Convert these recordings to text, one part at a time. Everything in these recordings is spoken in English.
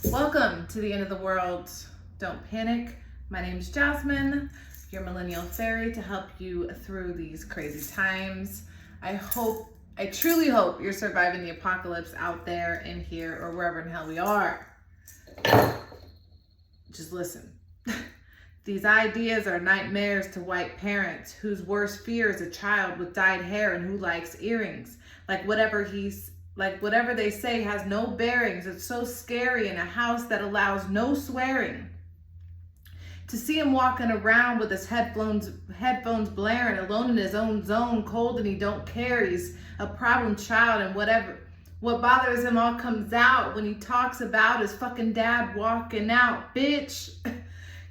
Welcome to the end of the world. Don't panic. My name is Jasmine, your millennial fairy, to help you through these crazy times. I truly hope you're surviving the apocalypse out there, in here, or wherever in hell we are. Just listen. These ideas are nightmares to white parents whose worst fear is a child with dyed hair and who likes earrings. Like whatever they say has no bearings. It's so scary in a house that allows no swearing. To see him walking around with his headphones blaring, alone in his own zone, cold and he don't care. He's a problem child, and what bothers him all comes out when he talks about his fucking dad walking out, bitch.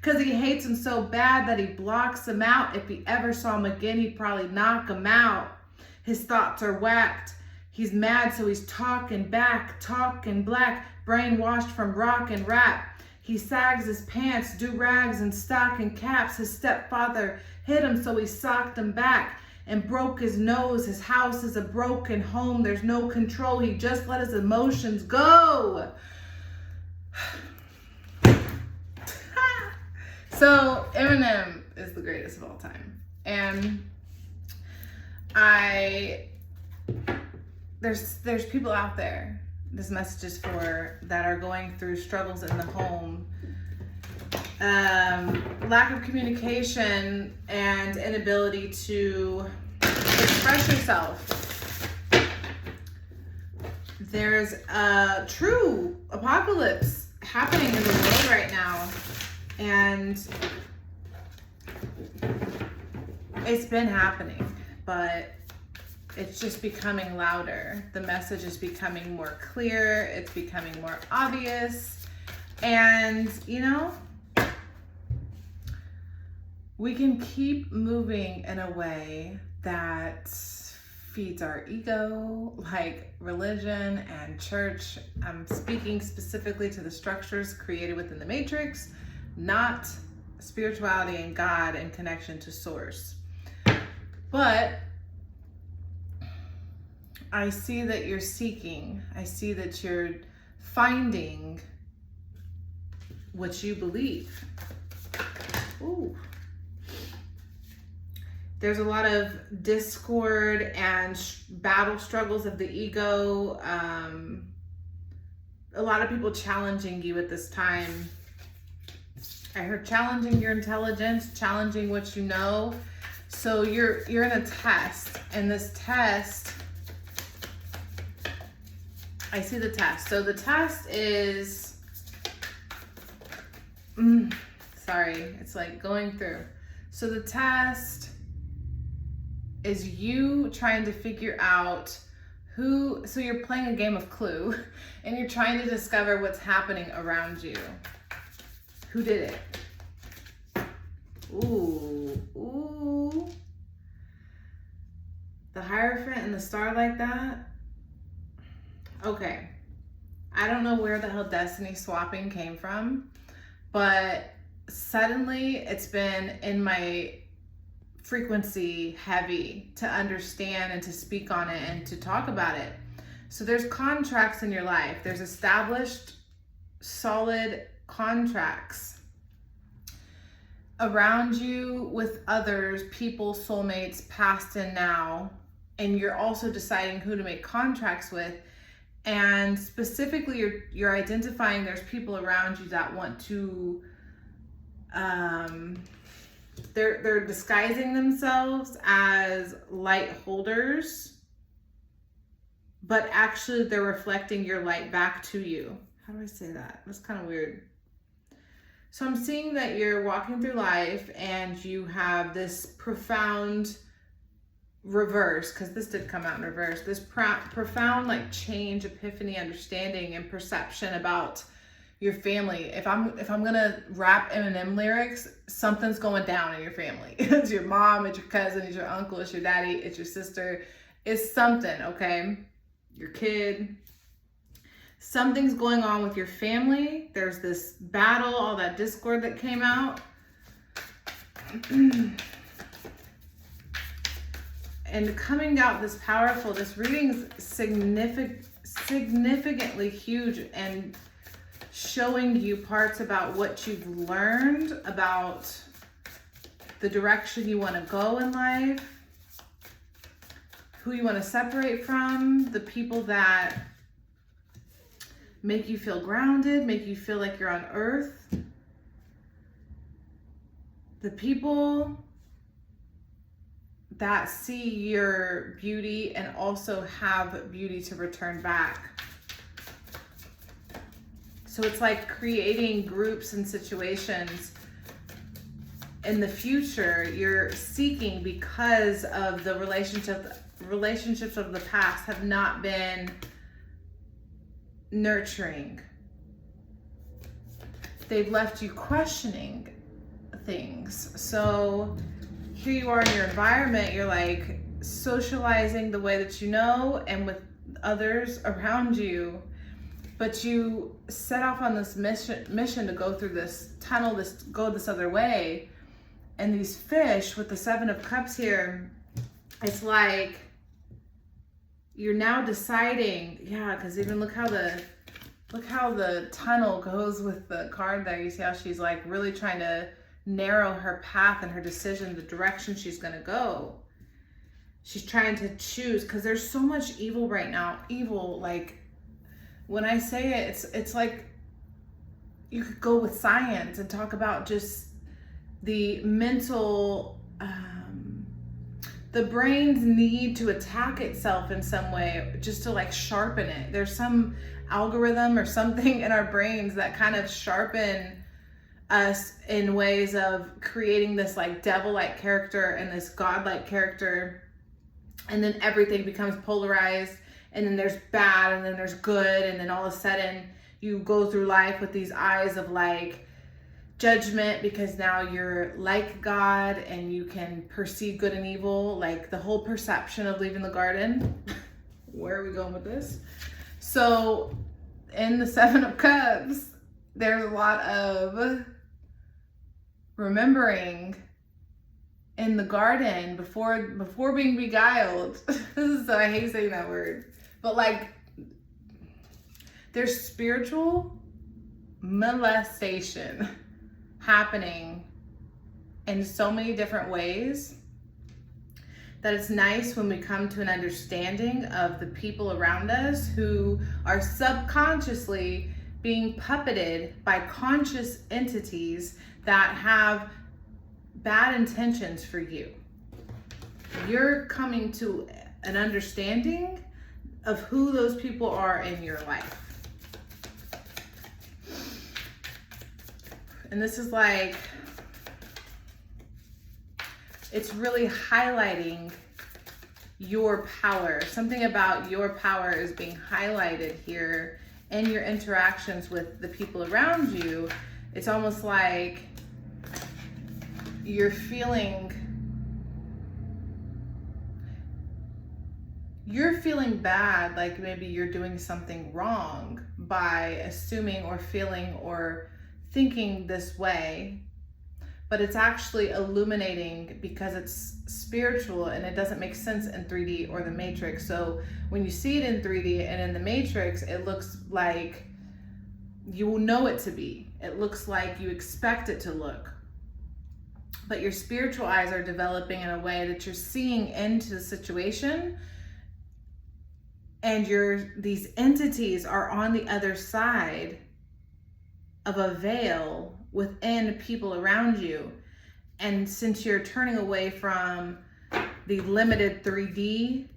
Because he hates him so bad that he blocks him out. If he ever saw him again, he'd probably knock him out. His thoughts are whacked. He's mad, so he's talking back, talking black, brainwashed from rock and rap. He sags his pants, do-rags and stocking caps. His stepfather hit him, so he socked him back and broke his nose. His house is a broken home. There's no control. He just let his emotions go. So Eminem is the greatest of all time. And there's people out there, this message is for, that are going through struggles in the home, lack of communication and inability to express yourself. There's a true apocalypse happening in the world right now, and it's been happening, but it's just becoming louder. The message is becoming more clear. It's becoming more obvious. And, we can keep moving in a way that feeds our ego, like religion and church. I'm speaking specifically to the structures created within the Matrix, not spirituality and God and connection to source. But I see that you're seeking. I see that you're finding what you believe. Ooh. There's a lot of discord and battle struggles of the ego. A lot of people challenging you at this time. I heard challenging your intelligence, challenging what you know. So you're in a test, and this test, I see the test. So the test is, it's like going through. So the test is you trying to figure out so you're playing a game of Clue, and you're trying to discover what's happening around you. Who did it? Ooh. The Hierophant and the star like that? Okay. I don't know where the hell destiny swapping came from, but suddenly it's been in my frequency heavy to understand and to speak on it and to talk about it. So there's contracts in your life. There's established, solid contracts around you with others, people, soulmates, past and now, and you're also deciding who to make contracts with. And specifically, you're identifying there's people around you that want to, they're disguising themselves as light holders, but actually they're reflecting your light back to you. How do I say that? That's kind of weird. So I'm seeing that you're walking through life and you have this profound reverse, because this did come out in reverse, this profound like change, epiphany, understanding, and perception about your family. If I'm gonna rap Eminem lyrics, something's going down in your family. It's your mom, it's your cousin, it's your uncle, it's your daddy, it's your sister. It's something, okay? Your kid. Something's going on with your family. There's this battle, all that discord that came out. And coming out this powerful, this reading's significantly huge and showing you parts about what you've learned, about the direction you want to go in life, who you want to separate from, the people that make you feel grounded, make you feel like you're on earth, the people that see your beauty and also have beauty to return back. So it's like creating groups and situations in the future you're seeking because of the relationships of the past have not been nurturing. They've left you questioning things. So here you are in your environment, you're like socializing the way that you know and with others around you, but you set off on this mission to go through this tunnel, go this other way. And these fish with the 7 of Cups here, it's like you're now deciding, yeah, because even look how the tunnel goes with the card there. You see how she's like really trying to narrow her path and her decision, the direction she's gonna go. She's trying to choose, because there's so much evil right now. Evil, like when I say it, it's like you could go with science and talk about just the mental, the brain's need to attack itself in some way, just to like sharpen it. There's some algorithm or something in our brains that kind of sharpen us in ways of creating this like devil-like character and this god-like character, and then everything becomes polarized, and then there's bad and then there's good, and then all of a sudden you go through life with these eyes of like judgment, because now you're like God and you can perceive good and evil, like the whole perception of leaving the garden. Where are we going with this? So in the 7 of Cups, there's a lot of remembering in the garden before being beguiled. I hate saying that word, but like there's spiritual molestation happening in so many different ways that it's nice when we come to an understanding of the people around us who are subconsciously being puppeted by conscious entities that have bad intentions for you. You're coming to an understanding of who those people are in your life. And this is like, it's really highlighting your power. Something about your power is being highlighted here in your interactions with the people around you. It's almost like you're feeling bad, like maybe you're doing something wrong by assuming or feeling or thinking this way, but it's actually illuminating because it's spiritual and it doesn't make sense in 3D or the Matrix. So when you see it in 3D and in the Matrix, it looks like you will know it to be. It looks like you expect it to look. But your spiritual eyes are developing in a way that you're seeing into the situation, and these entities are on the other side of a veil within people around you. And since you're turning away from the limited 3D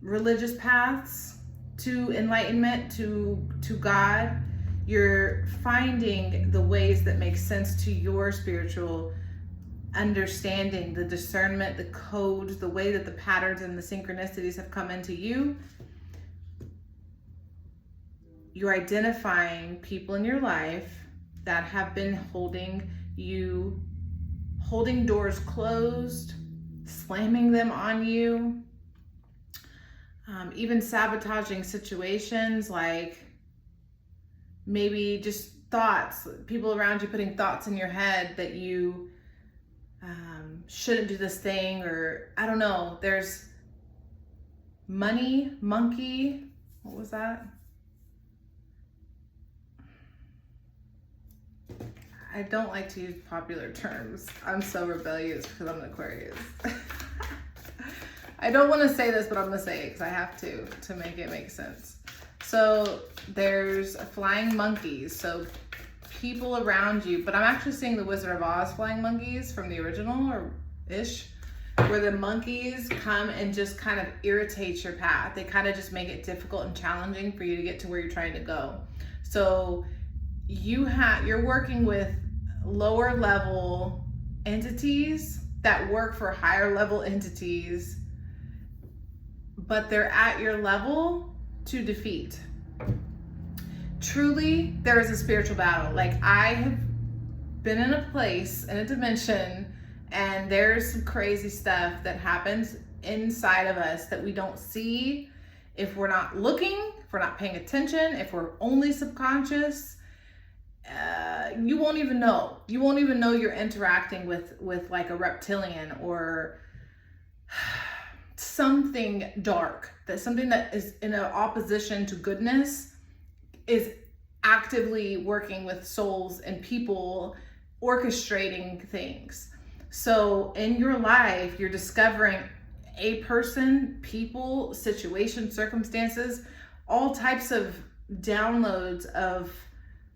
religious paths to enlightenment, to God, you're finding the ways that make sense to your spiritual understanding, the discernment, the codes, the way that the patterns and the synchronicities have come into you. You're identifying people in your life that have been holding doors closed, slamming them on you, even sabotaging situations, like maybe just thoughts, people around you putting thoughts in your head that you shouldn't do this thing, or I don't know. There's monkey, what was that? I don't like to use popular terms. I'm so rebellious because I'm an Aquarius. I don't want to say this, but I'm going to say it because I have to make it make sense. So there's flying monkeys. So people around you, but I'm actually seeing the Wizard of Oz flying monkeys from the original or ish, where the monkeys come and just kind of irritate your path. They kind of just make it difficult and challenging for you to get to where you're trying to go. So you're working with lower level entities that work for higher level entities, but they're at your level to defeat. Truly, there is a spiritual battle. Like, I have been in a place, in a dimension, and there's some crazy stuff that happens inside of us that we don't see if we're not looking, if we're not paying attention, if we're only subconscious. You won't even know. You won't even know you're interacting with like a reptilian or something dark, that something that is in an opposition to goodness is actively working with souls and people, orchestrating things. So in your life, you're discovering a person, people, situation, circumstances, all types of downloads of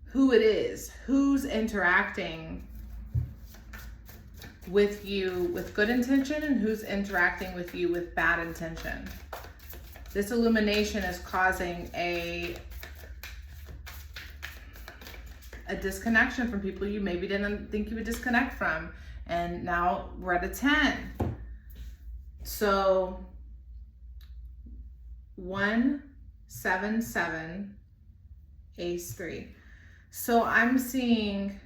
who it is, who's interacting with you with good intention and who's interacting with you with bad intention. This illumination is causing a disconnection from people you maybe didn't think you would disconnect from. And now we're at a 10. So 177 ace 3. So I'm seeing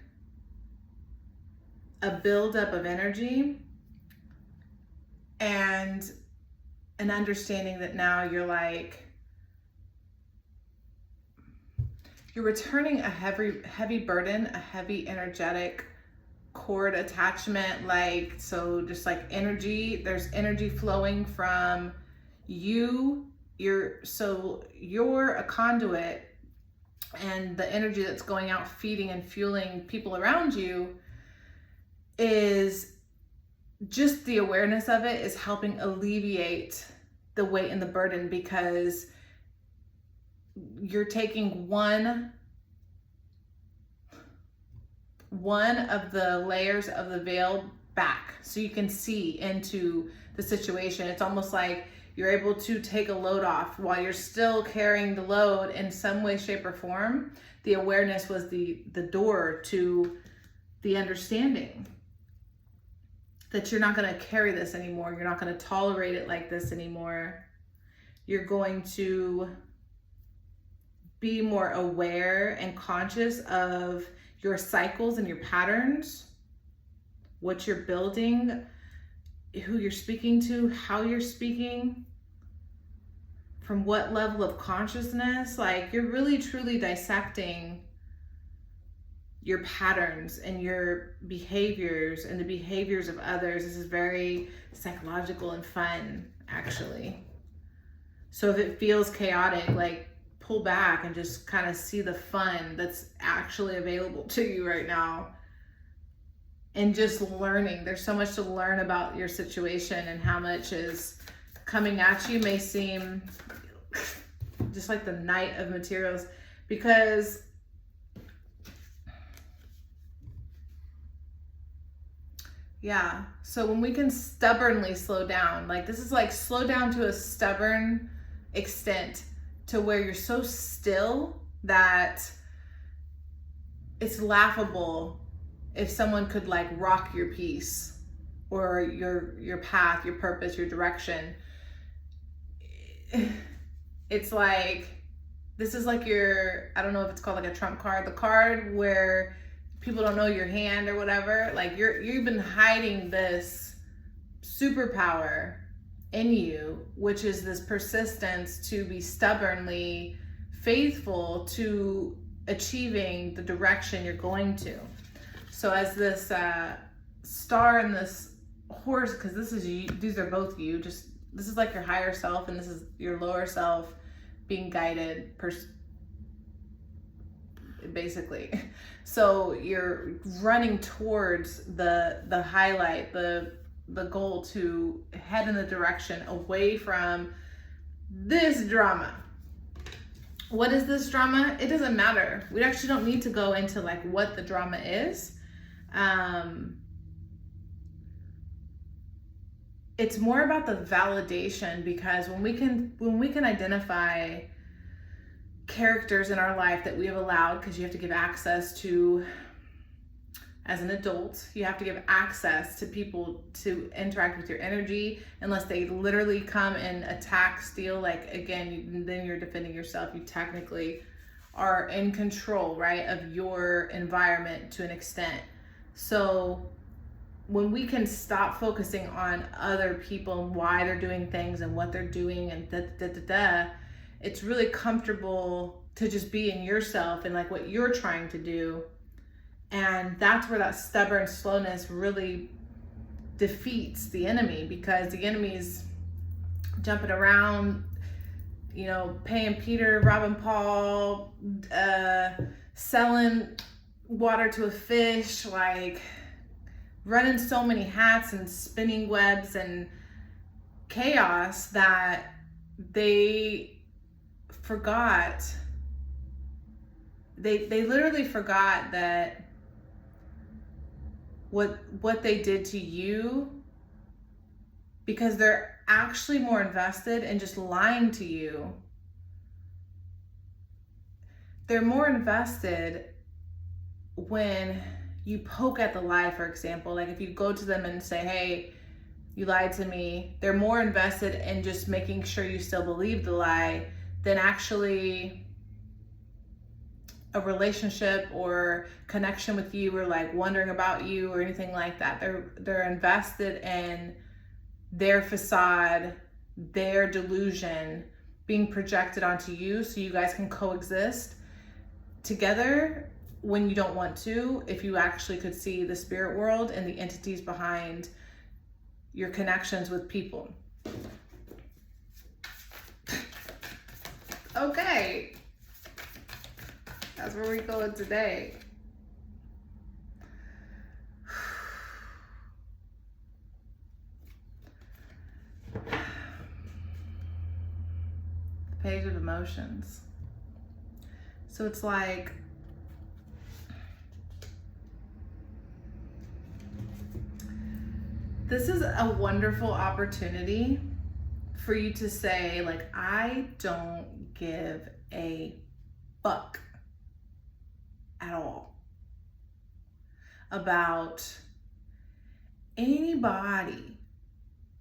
a buildup of energy and an understanding that now you're returning a heavy burden, a heavy energetic cord attachment, like, so just like energy, there's energy flowing from you. You're a conduit, and the energy that's going out feeding and fueling people around you is just the awareness of it is helping alleviate the weight and the burden, because you're taking one of the layers of the veil back so you can see into the situation. It's almost like you're able to take a load off while you're still carrying the load in some way, shape, or form. The awareness was the door to the understanding that you're not going to carry this anymore. You're not going to tolerate it like this anymore. You're going to be more aware and conscious of your cycles and your patterns, what you're building, who you're speaking to, how you're speaking, from what level of consciousness. Like, you're really truly dissecting your patterns and your behaviors and the behaviors of others. This is very psychological and fun, actually. So if it feels chaotic, like, pull back and just kind of see the fun that's actually available to you right now. And just learning. There's so much to learn about your situation, and how much is coming at you may seem just like the Knight of Materials, because yeah, so when we can stubbornly slow down, like, this is like slow down to a stubborn extent, to where you're so still that it's laughable if someone could like rock your peace or your path, your purpose, your direction. It's like, this is like your, I don't know if it's called like a trump card, the card where people don't know your hand or whatever. Like, you've been hiding this superpower in you, which is this persistence to be stubbornly faithful to achieving the direction you're going to. So as this star and this horse, because this is you, these are both you, just this is like your higher self and this is your lower self being guided. basically. So you're running towards the highlight, the goal to head in the direction away from this drama. What is this drama? It doesn't matter. We actually don't need to go into like what the drama is. It's more about the validation, because when we can identify characters in our life that we have allowed, because you have to give access to, as an adult, you have to give access to people to interact with your energy, unless they literally come and attack, steal, like, again, then you're defending yourself. You technically are in control, right, of your environment to an extent. So when we can stop focusing on other people and why they're doing things and what they're doing and it's really comfortable to just be in yourself and like what you're trying to do. And that's where that stubborn slowness really defeats the enemy, because the enemy's jumping around, you know, paying Peter, robbing Paul, selling water to a fish, like running so many hats and spinning webs and chaos that they forgot. They literally forgot that what they did to you, because they're actually more invested in just lying to you. They're more invested when you poke at the lie, for example. Like if you go to them and say, hey, you lied to me, they're more invested in just making sure you still believe the lie than actually a relationship or connection with you, or like wondering about you or anything like that. They're invested in their facade, their delusion being projected onto you so you guys can coexist together when you don't want to, if you actually could see the spirit world and the entities behind your connections with people. Okay. That's where we go today. The page of emotions. So it's like, this is a wonderful opportunity for you to say, like, I don't give a fuck at all about anybody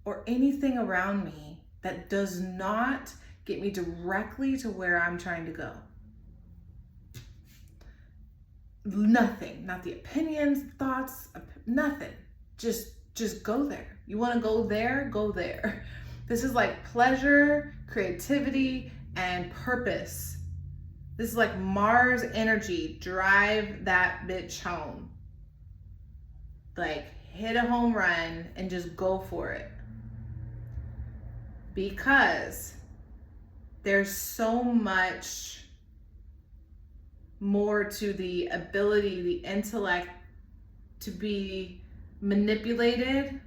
or anything around me that does not get me directly to where I'm trying to go. Nothing, not the opinions, thoughts, nothing. Just go there. You want to go there? Go there. This is like pleasure, creativity, and purpose. This is like Mars energy. Drive that bitch home. Like hit a home run and just go for it. Because there's so much more to the ability, the intellect to be manipulated.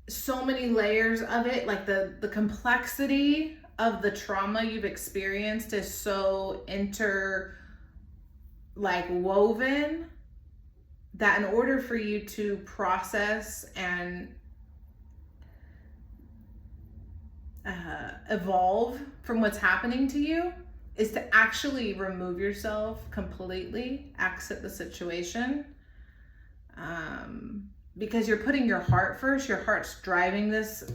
So many layers of it, like the complexity of the trauma you've experienced is so woven that in order for you to process and evolve from what's happening to you is to actually remove yourself completely, exit the situation, because you're putting your heart first. Your heart's driving this.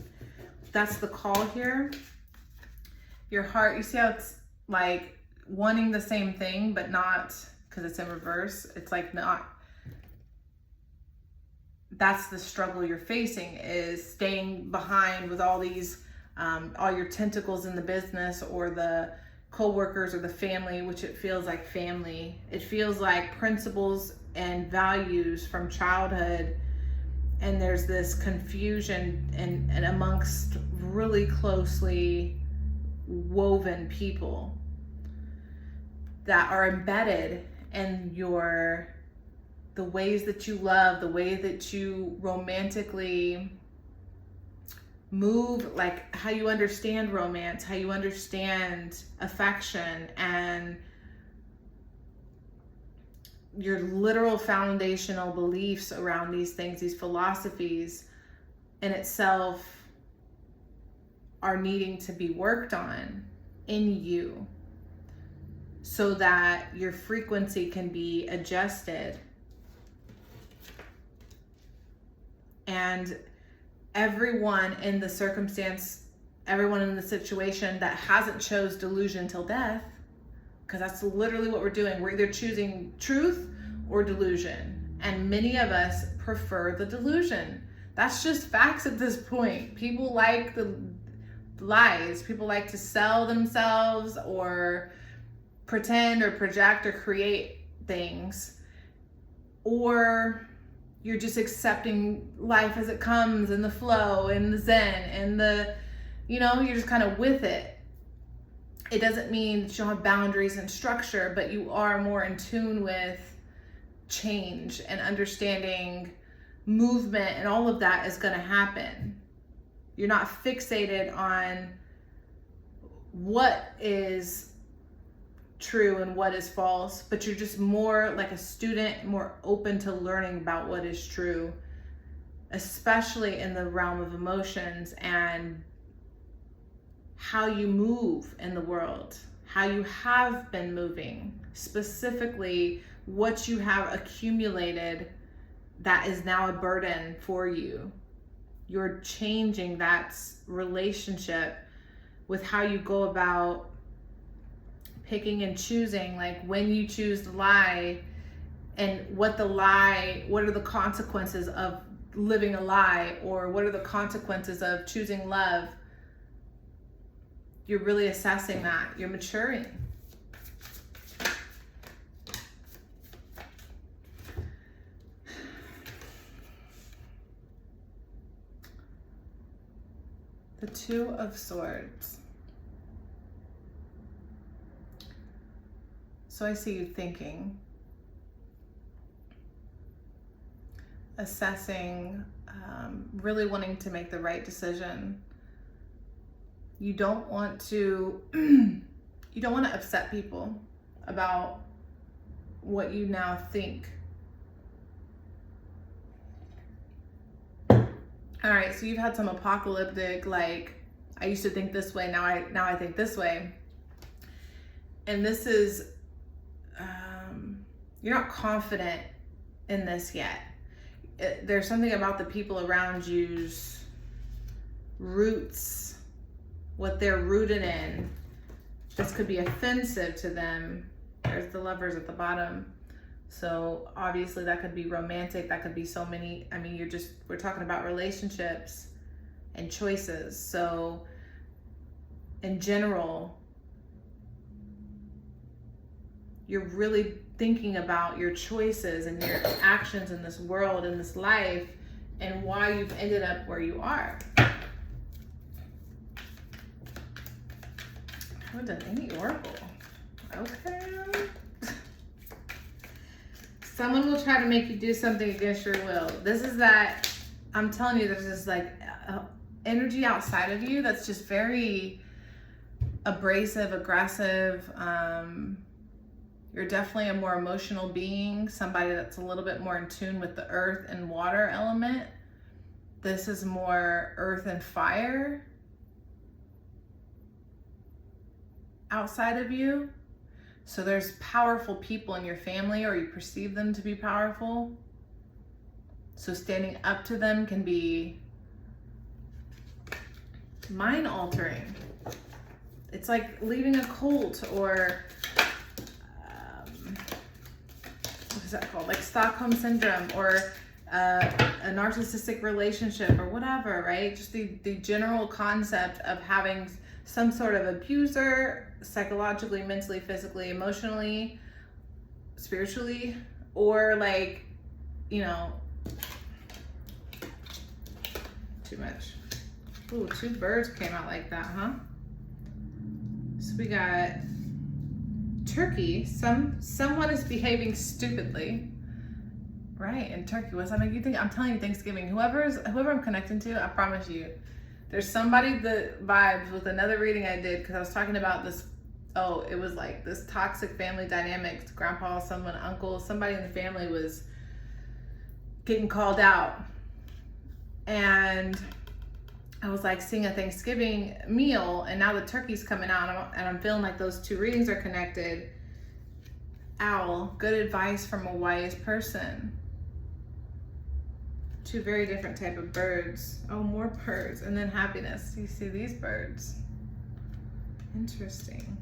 That's the call here. Your heart, you see how it's like wanting the same thing, but not, because it's in reverse. It's like not. That's the struggle you're facing, is staying behind with all these, all your tentacles in the business or the co-workers or the family, which it feels like family. It feels like principles and values from childhood. And there's this confusion and amongst really closely woven people. that are embedded in the ways that you love, the way that you romantically move, like how you understand romance, how you understand affection, and your literal foundational beliefs around these things, these philosophies in itself are needing to be worked on in you so that your frequency can be adjusted. And everyone in the circumstance, everyone in the situation that hasn't chose delusion till death, because that's literally what we're doing. We're either choosing truth or delusion. And many of us prefer the delusion. That's just facts at this point. People like the lies. People like to sell themselves or pretend or project or create things. Or you're just accepting life as it comes, and the flow and the zen and you're just kind of with it. It doesn't mean that you don't have boundaries and structure, but you are more in tune with change and understanding movement, and all of that is going to happen. You're not fixated on what is true and what is false, but you're just more like a student, more open to learning about what is true, especially in the realm of emotions and how you move in the world, how you have been moving, specifically what you have accumulated that is now a burden for you. You're changing that relationship with how you go about picking and choosing, like when you choose to lie, and what are the consequences of living a lie, or what are the consequences of choosing love. You're really assessing that. You're maturing. The Two of Swords. So I see you thinking, assessing, really wanting to make the right decision. You don't want to upset people about what you now think. All right, so you've had some apocalyptic, like, I used to think this way, now I think this way. And this is, you're not confident in this yet. There's something about the people around you's roots, what they're rooted in. This could be offensive to them. There's the Lovers at the bottom. So obviously that could be romantic. That could be so many. I mean, we're talking about relationships and choices. So in general, you're really thinking about your choices and your actions in this world, in this life, and why you've ended up where you are. I haven't done any oracle. Okay. Someone will try to make you do something against your will. This is that, I'm telling you, there's this like energy outside of you that's just very abrasive, aggressive. You're definitely a more emotional being, somebody that's a little bit more in tune with the earth and water element. This is more earth and fire outside of you. So there's powerful people in your family, or you perceive them to be powerful. So standing up to them can be mind altering. It's like leaving a cult, or what is that called? Like Stockholm Syndrome, or a narcissistic relationship, or whatever, right? Just the general concept of having some sort of abuser, psychologically, mentally, physically, emotionally, spiritually, or like, too much. Ooh, 2 birds came out like that, huh? So we got Turkey, someone is behaving stupidly. Right, in Turkey. What's that make you think? I'm telling you, Thanksgiving. Whoever I'm connecting to, I promise you, there's somebody that vibes with another reading I did, because I was talking about this. Oh, it was like this toxic family dynamics. Grandpa, someone, uncle, somebody in the family was getting called out, and I was like seeing a Thanksgiving meal, and now the turkey's coming out, and I'm feeling like those two readings are connected. Owl, good advice from a wise person. Two very different type of birds. Oh, more birds. And then happiness. You see these birds. Interesting.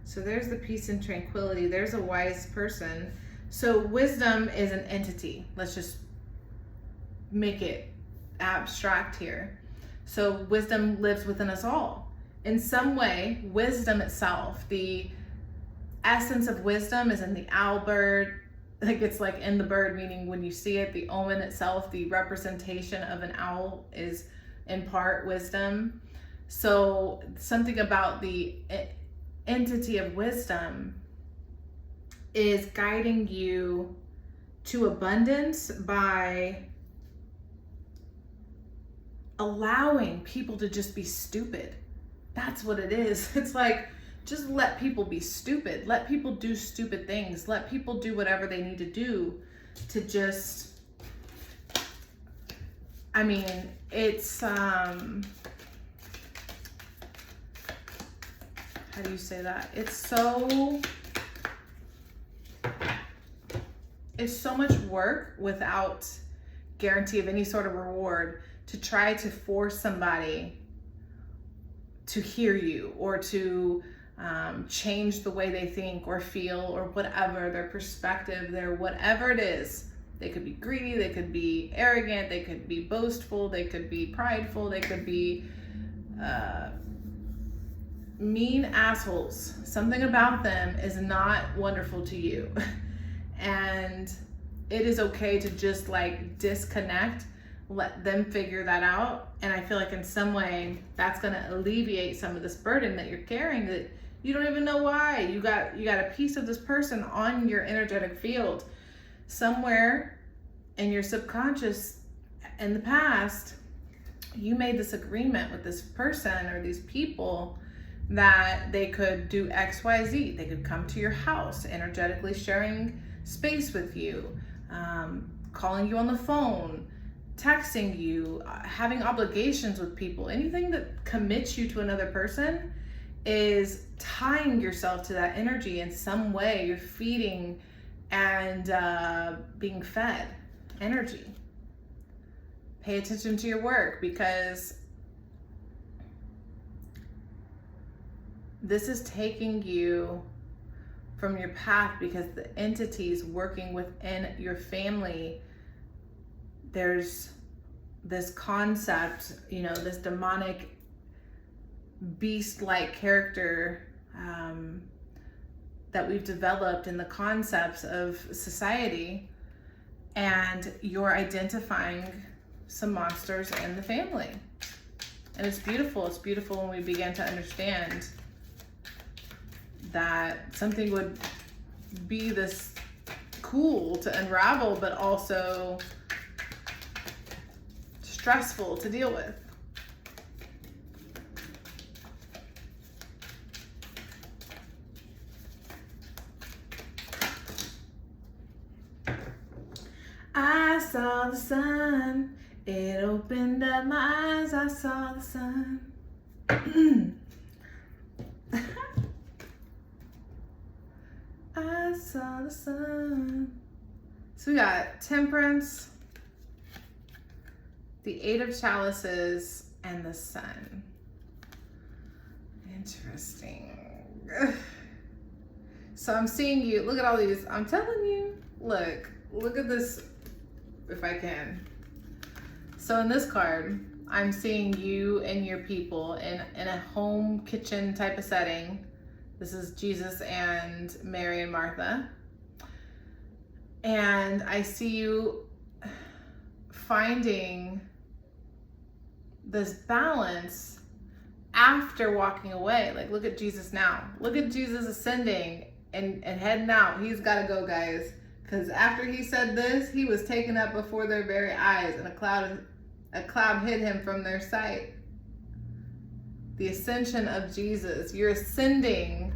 So there's the peace and tranquility. There's a wise person. So wisdom is an entity. Let's just make it abstract here. So wisdom lives within us all. In some way, wisdom itself, the essence of wisdom is in the owl bird. Like it's like in the bird, meaning when you see it, the omen itself, the representation of an owl is in part wisdom. So something about the entity of wisdom is guiding you to abundance by allowing people to just be stupid. That's what it is. It's like, just let people be stupid. Let people do stupid things. Let people do whatever they need to do to just, I mean, it's, how do you say that? It's so much work without guarantee of any sort of reward to try to force somebody to hear you or to change the way they think or feel or whatever, their perspective, their whatever it is. They could be greedy, they could be arrogant, they could be boastful, they could be prideful, they could be mean assholes. Something about them is not wonderful to you. And it is okay to just like disconnect, let them figure that out. And I feel like in some way that's going to alleviate some of this burden that you're carrying, that you don't even know why. You got a piece of this person on your energetic field. Somewhere in your subconscious in the past, you made this agreement with this person or these people that they could do X, Y, Z. They could come to your house, energetically sharing space with you, calling you on the phone, texting you, having obligations with people. Anything that commits you to another person is tying yourself to that energy in some way. You're feeding and being fed energy. Pay attention to your work, because this is taking you from your path, because the entities working within your family, there's this concept, you know, this demonic beast-like character that we've developed in the concepts of society, and you're identifying some monsters in the family. And it's beautiful. It's beautiful when we begin to understand that something would be this cool to unravel, but also stressful to deal with. I saw the sun, it opened up my eyes, I saw the sun. I saw the sun. So we got Temperance, the Eight of Chalices, and the Sun. Interesting. So I'm seeing you, look at all these, I'm telling you, look at this, if I can. So in this card, I'm seeing you and your people in a home kitchen type of setting. This is Jesus and Mary and Martha. And I see you finding this balance after walking away. Like, look at Jesus now. Look at Jesus ascending and heading out. He's got to go, guys. Because after he said this, he was taken up before their very eyes, and a cloud hid him from their sight. The ascension of Jesus. You're ascending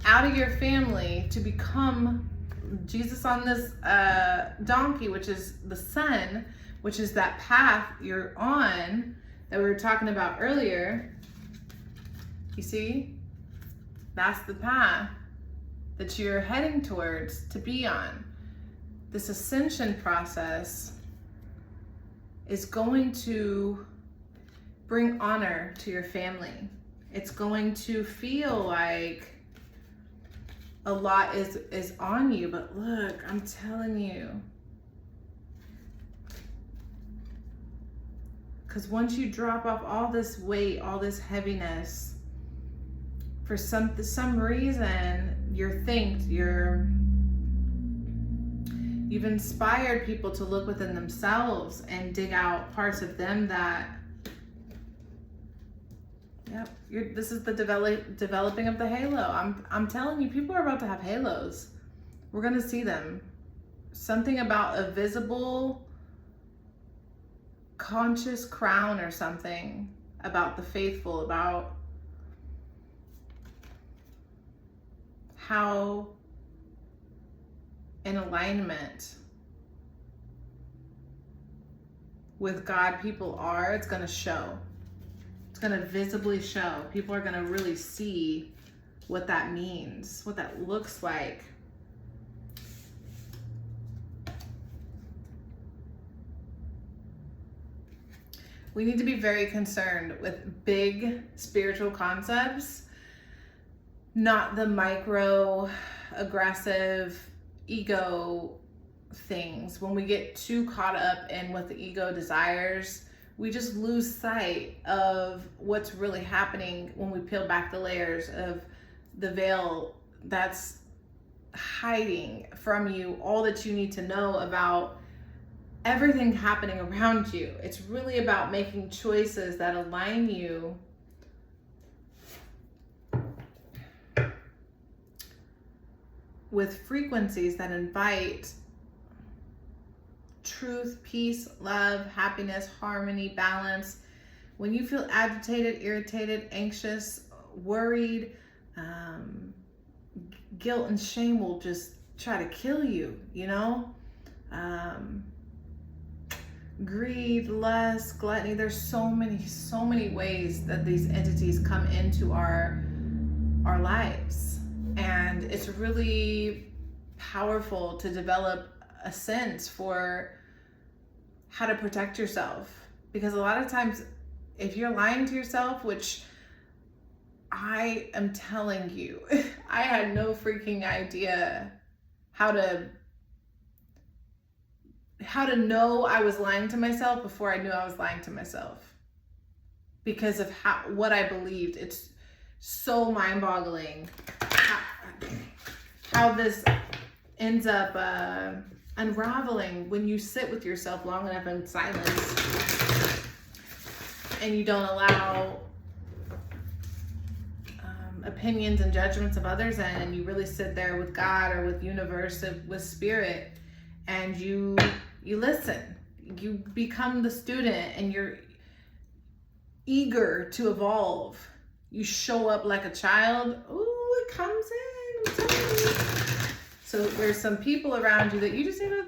out of your family to become Jesus on this donkey, which is the sun, which is that path you're on that we were talking about earlier. You see? That's the path that you're heading towards to be on. This ascension process is going to bring honor to your family. It's going to feel like a lot is on you, but look, I'm telling you. Because once you drop off all this weight, all this heaviness, for some reason, you've inspired people to look within themselves and dig out parts of them that, yep, this is the developing of the halo. I'm telling you, people are about to have halos. We're gonna see them. Something about a visible, conscious crown or something about the faithful, about how in alignment with God people are. It's going to show. It's going to visibly show. People are going to really see what that means, what that looks like. We need to be very concerned with big spiritual concepts, not the micro aggressive ego things. When we get too caught up in what the ego desires, we just lose sight of what's really happening when we peel back the layers of the veil that's hiding from you all that you need to know about everything happening around you. It's really about making choices that align you with frequencies that invite truth, peace, love, happiness, harmony, balance. When you feel agitated, irritated, anxious, worried, guilt and shame will just try to kill you, you know? Greed, lust, gluttony. There's so many ways that these entities come into our lives. And it's really powerful to develop a sense for how to protect yourself. Because a lot of times, if you're lying to yourself, which I am telling you, I had no freaking idea how to know I was lying to myself before I knew I was lying to myself. Because of what I believed. It's so mind-boggling how this ends up unraveling when you sit with yourself long enough in silence and you don't allow opinions and judgments of others in, and you really sit there with God or with universe, with spirit, and you listen. You become the student and you're eager to evolve. You show up like a child. Ooh, it comes in. I'm telling you. So there's some people around you that you just need to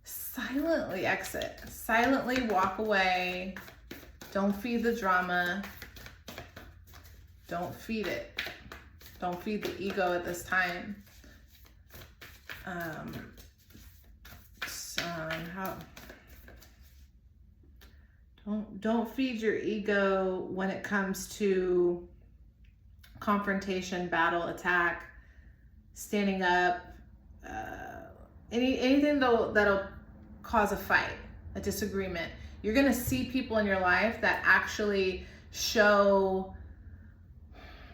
silently exit. Silently walk away. Don't feed the drama. Don't feed it. Don't feed the ego at this time. Don't feed your ego when it comes to confrontation, battle, attack, standing up, anything that'll cause a fight, a disagreement. You're gonna see people in your life that actually show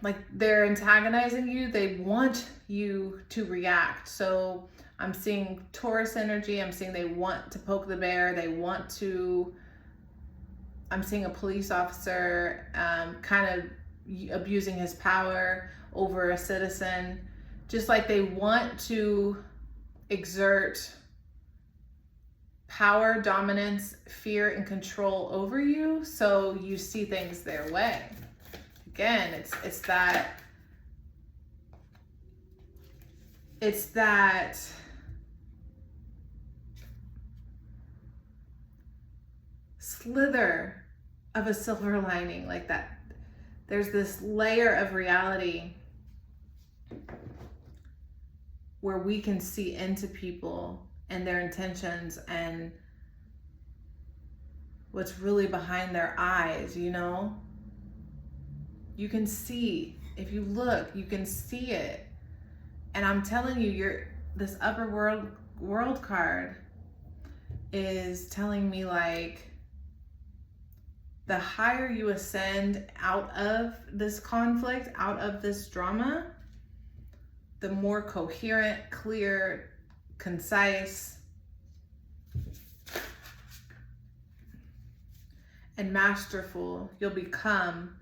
like they're antagonizing you. They want you to react. So I'm seeing Taurus energy. I'm seeing they want to poke the bear. They want to I'm seeing a police officer kind of abusing his power over a citizen, just like they want to exert power, dominance, fear, and control over you, so you see things their way. Again, it's that slither of a silver lining, like that. There's this layer of reality where we can see into people and their intentions and what's really behind their eyes, you know? You can see, if you look, you can see it. And I'm telling you, this upper world card is telling me, like, the higher you ascend out of this conflict, out of this drama, the more coherent, clear, concise, and masterful you'll become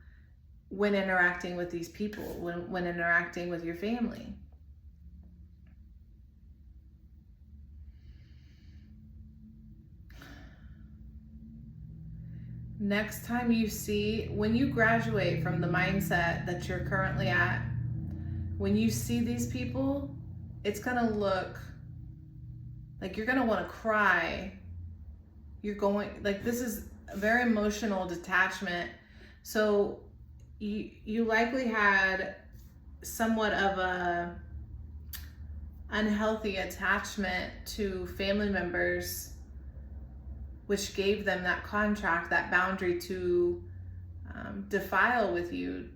when interacting with these people, when interacting with your family. Next time you see, when you graduate from the mindset that you're currently at, when you see these people, it's gonna look like you're gonna want to cry. You're going, like, this is a very emotional detachment. So you likely had somewhat of a unhealthy attachment to family members, which gave them that contract, that boundary to defile with you.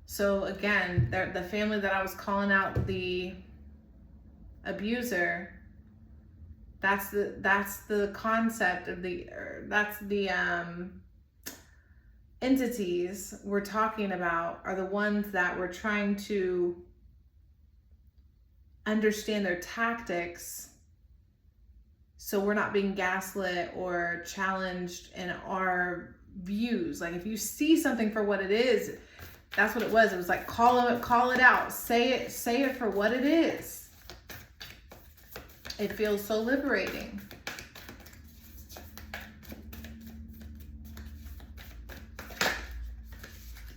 So again, the family that I was calling out, the abuser, that's the concept of that's the entities we're talking about, are the ones that we're trying to understand their tactics, so we're not being gaslit or challenged in our views. Like, if you see something for what it is, that's what it was. It was like, call it out, say it for what it is. It feels so liberating.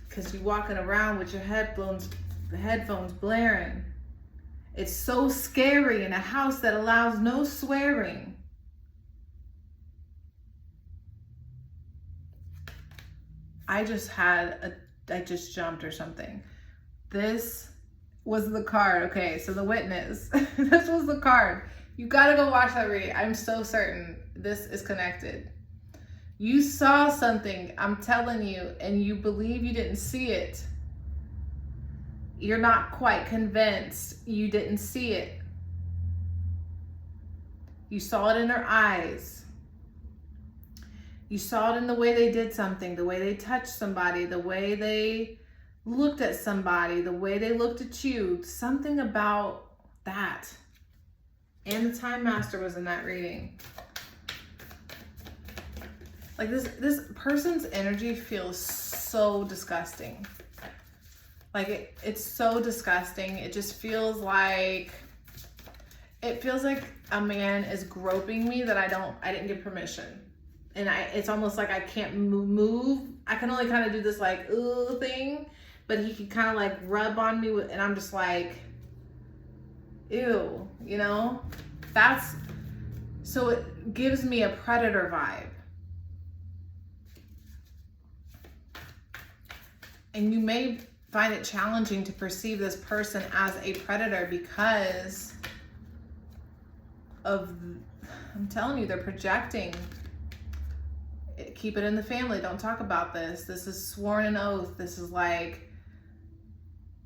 Because you're walking around with your headphones blaring. It's so scary in a house that allows no swearing. I just jumped or something. This was the card. Okay, so the witness. This was the card. You gotta go watch that reading. I'm so certain this is connected. You saw something, I'm telling you, and you believe you didn't see it. You're not quite convinced you didn't see it. You saw it in their eyes. You saw it in the way they did something, the way they touched somebody, the way they looked at somebody, the way they looked at you. Something about that. And the Time Master was in that reading. Like, this person's energy feels so disgusting. Like, it's so disgusting. It just feels like, a man is groping me that I didn't give permission. And it's almost like I can't move. I can only kind of do this like, ooh thing, but he can kind of like rub on me and I'm just like, ew, you know? So it gives me a predator vibe. And you may find it challenging to perceive this person as a predator because I'm telling you, they're projecting. Keep it in the family. Don't talk about this. This is sworn an oath. This is like,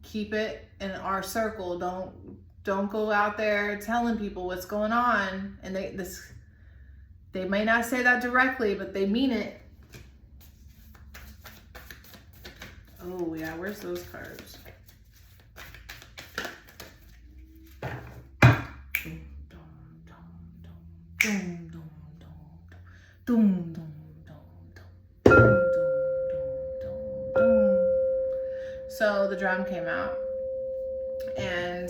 keep it in our circle. Don't go out there telling people what's going on. And they may not say that directly, but they mean it. Oh yeah, where's those cards? drum came out. And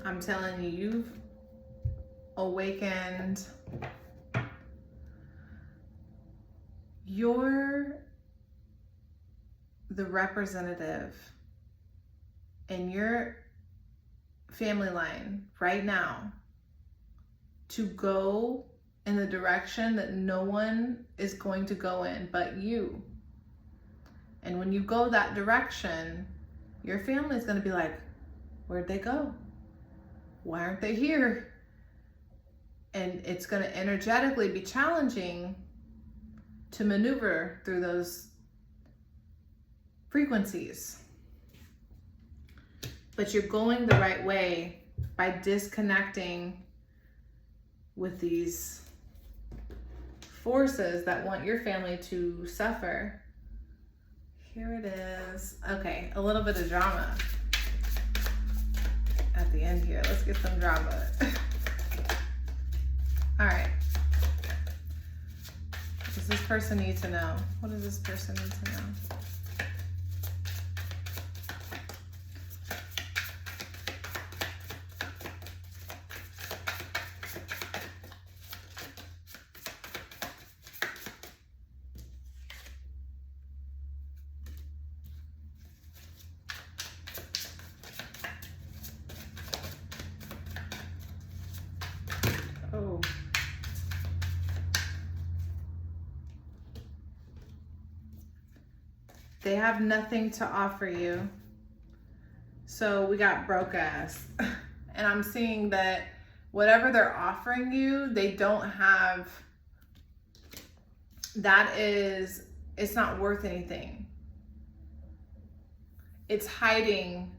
I'm telling you, you've awakened. You're the representative in your family line right now to go in the direction that no one is going to go in but you. And when you go that direction, your family is going to be like, where'd they go? Why aren't they here? And it's going to energetically be challenging to maneuver through those frequencies. But you're going the right way by disconnecting with these forces that want your family to suffer. Here it is. Okay, a little bit of drama at the end here. Let's get some drama. All right. What does this person need to know? What does this person need to know? Oh. They have nothing to offer you. So we got broke ass. And I'm seeing that whatever they're offering you, they don't have, it's not worth anything. It's hiding.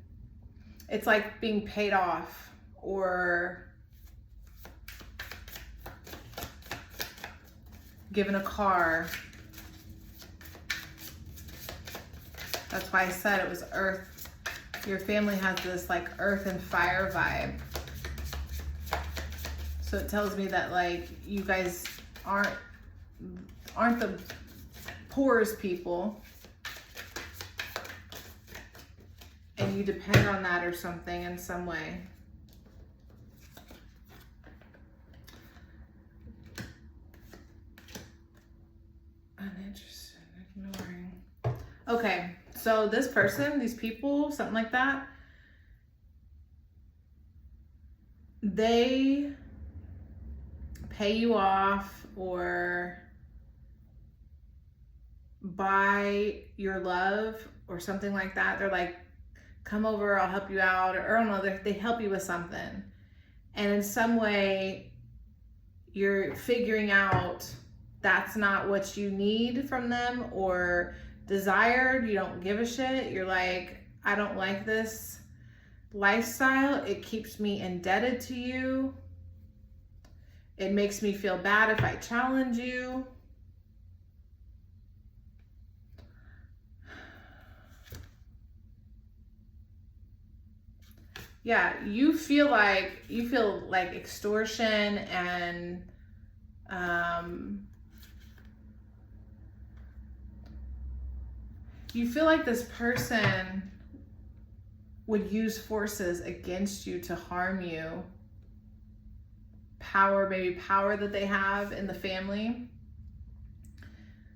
It's like being paid off or given a car. That's why I said it was earth. Your family has this like earth and fire vibe. So it tells me that like you guys aren't the poorest people. And you depend on that or something in some way. Uninterested, ignoring. Okay, so this person, these people, something like that, they pay you off or buy your love or something like that. They're like, come over, I'll help you out, or I don't know, they help you with something. And in some way, you're figuring out that's not what you need from them or desired. You don't give a shit. You're like, I don't like this lifestyle. It keeps me indebted to you. It makes me feel bad if I challenge you. Yeah, you feel like extortion and you feel like this person would use forces against you to harm you. Maybe power that they have in the family.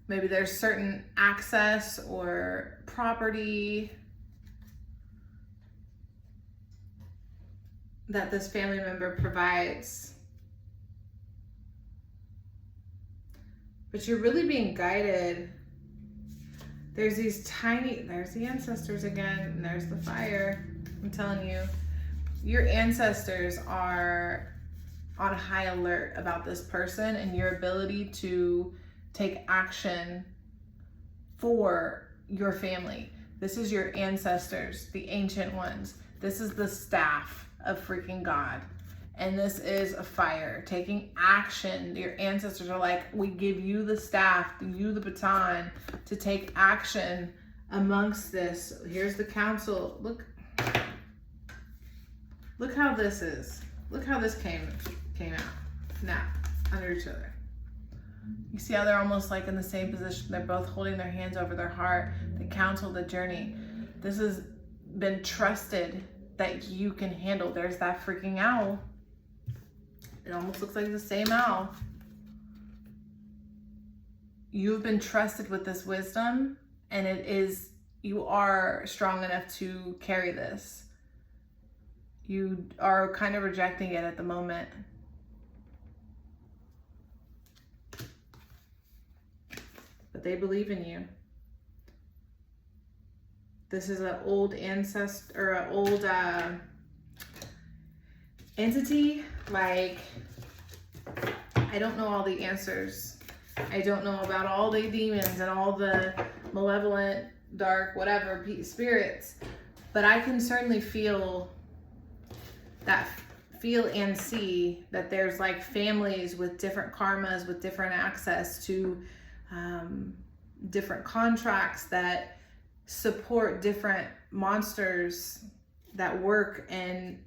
Maybe there's certain access or property that this family member provides. But you're really being guided. There's the ancestors again, and there's the fire. I'm telling you, your ancestors are on high alert about this person and your ability to take action for your family. This is your ancestors, the ancient ones. This is the staff of freaking God. And this is a fire, taking action. Your ancestors are like, we give you the staff, you the baton to take action amongst this. Here's the council. Look how this is. Look how this came out. Now, under each other. You see how they're almost like in the same position. They're both holding their hands over their heart. They counsel the journey. This has been trusted that you can handle. There's that freaking owl. It almost looks like the same owl. You've been trusted with this wisdom, and you are strong enough to carry this. You are kind of rejecting it at the moment. But they believe in you. This is an old ancestor, or an old entity. Like, I don't know all the answers. I don't know about all the demons and all the malevolent, dark, whatever spirits, but I can certainly feel and see that there's like families with different karmas, with different access to different contracts that support different monsters that work in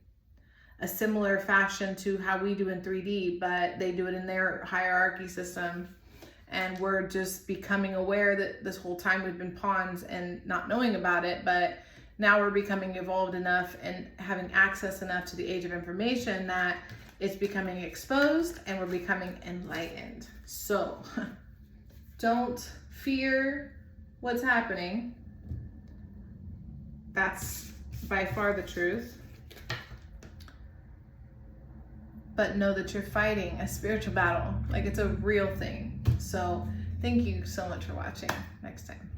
a similar fashion to how we do in 3D, but they do it in their hierarchy system. And we're just becoming aware that this whole time we've been pawns and not knowing about it, but now we're becoming evolved enough and having access enough to the age of information that it's becoming exposed and we're becoming enlightened. So don't fear what's happening. That's by far the truth. But know that you're fighting a spiritual battle. Like, it's a real thing. So thank you so much for watching. Next time.